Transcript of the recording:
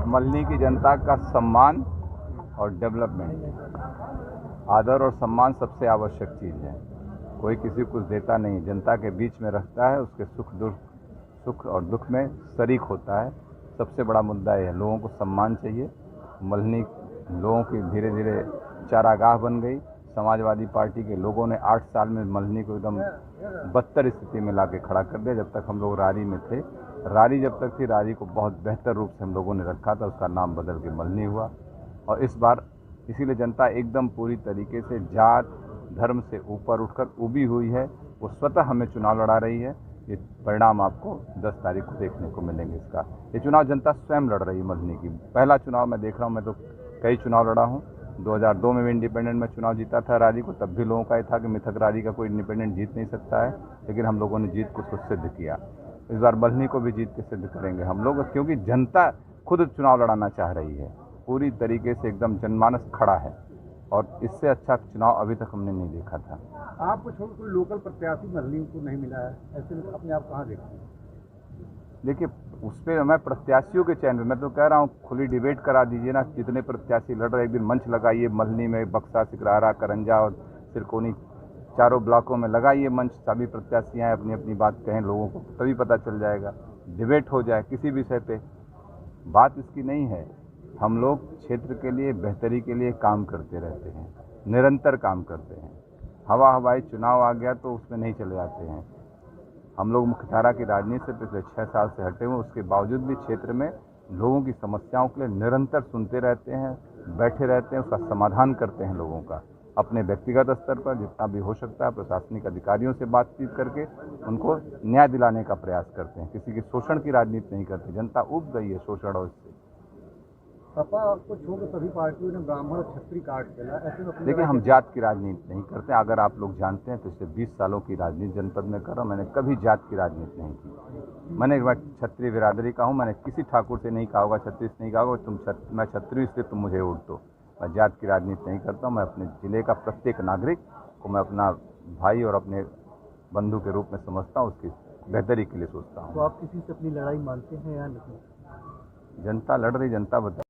मल्हनी की जनता का सम्मान और डेवलपमेंट, आदर और सम्मान सबसे आवश्यक चीज़ है। कोई किसी को कुछ देता नहीं, जनता के बीच में रहता है, उसके सुख और दुख में शरीक होता है। सबसे बड़ा मुद्दा यह है, लोगों को सम्मान चाहिए। मल्हनी लोगों की धीरे धीरे चारागाह बन गई। समाजवादी पार्टी के लोगों ने 8 साल में मल्हनी को एकदम बदतर स्थिति में लाके खड़ा कर दिया। जब तक हम लोग रारी में थे, रारी जब तक थी, रारी को बहुत बेहतर रूप से हम लोगों ने रखा था, उसका नाम बदल के मल्हनी हुआ। और इस बार इसीलिए जनता एकदम पूरी तरीके से जात धर्म से ऊपर उठकर उभी हुई है। वो स्वतः हमें चुनाव लड़ा रही है। ये परिणाम आपको 10 तारीख को देखने को मिलेंगे। इसका ये चुनाव जनता स्वयं लड़ रही है मल्हनी की। पहला चुनाव मैं देख रहा हूँ, मैं तो कई चुनाव लड़ा हूँ। 2002 में भी इंडिपेंडेंट में चुनाव जीता था रारी को, तब भी लोगों का ये था कि मिथक रारी का कोई इंडिपेंडेंट जीत नहीं सकता है, लेकिन हम लोगों ने जीत को खुद सिद्ध किया। इस बार मल्हनी को भी जीत के सिद्ध करेंगे हम लोग, क्योंकि जनता खुद चुनाव लड़ाना चाह रही है। पूरी तरीके से एकदम जनमानस खड़ा है और इससे अच्छा चुनाव अभी तक हमने नहीं देखा था। आपको छोड़ कोई लोकल प्रत्याशी मल्हनी को नहीं मिला है, ऐसे में अपने आप कहाँ देखते हैं? देखिए, उस पर मैं प्रत्याशियों के चयन में, मैं तो कह रहा हूँ खुली डिबेट करा दीजिए ना, जितने प्रत्याशी लड़ रहे एक दिन मंच लगाइए मल्हनी में, बक्सा, सिकरारा, करंजा और सिरकोनी, चारों ब्लॉकों में लगाइए मंच। सभी प्रत्याशी आए, अपनी अपनी बात कहें, लोगों को तभी पता चल जाएगा। डिबेट हो जाए किसी विषय पे। बात इसकी नहीं है, हम लोग क्षेत्र के लिए बेहतरी के लिए काम करते रहते हैं, निरंतर काम करते हैं। हवाई चुनाव आ गया तो उसमें नहीं चले जाते हैं। हम लोग मुख्यधारा की राजनीति से पिछले 6 साल से हटे हुए, उसके बावजूद भी क्षेत्र में लोगों की समस्याओं के लिए निरंतर सुनते रहते हैं, बैठे रहते हैं, उसका समाधान करते हैं लोगों का। अपने व्यक्तिगत स्तर पर जितना भी हो सकता है प्रशासनिक अधिकारियों से बातचीत करके उनको न्याय दिलाने का प्रयास करते हैं। किसी की शोषण की राजनीति नहीं करते। जनता उब गई है शोषण और इससे। सपा आपको छोड़ सभी पार्टियों ने ब्राह्मण और क्षत्रिय काट दिया, ऐसे में देखिए, हम जात की राजनीति नहीं करते। अगर आप लोग जानते हैं, पिछले 20 सालों की राजनीति जनपद में कर रहा हूँ, मैंने कभी जात की राजनीति नहीं की। मैंने क्षत्रिय बिरादरी का हूँ, मैंने किसी ठाकुर से नहीं कहा होगा, छत्तीस नहीं कहा होगा मैं क्षत्रिय इसलिए तुम मुझे वोट दो। मैं जात की राजनीति नहीं करता हूँ। मैं अपने जिले का प्रत्येक नागरिक को मैं अपना भाई और अपने बंधु के रूप में समझता हूँ, उसकी बेहतरी के लिए सोचता हूँ। तो आप किसी से अपनी लड़ाई मानते हैं या नहीं? जनता लड़ रही, जनता बता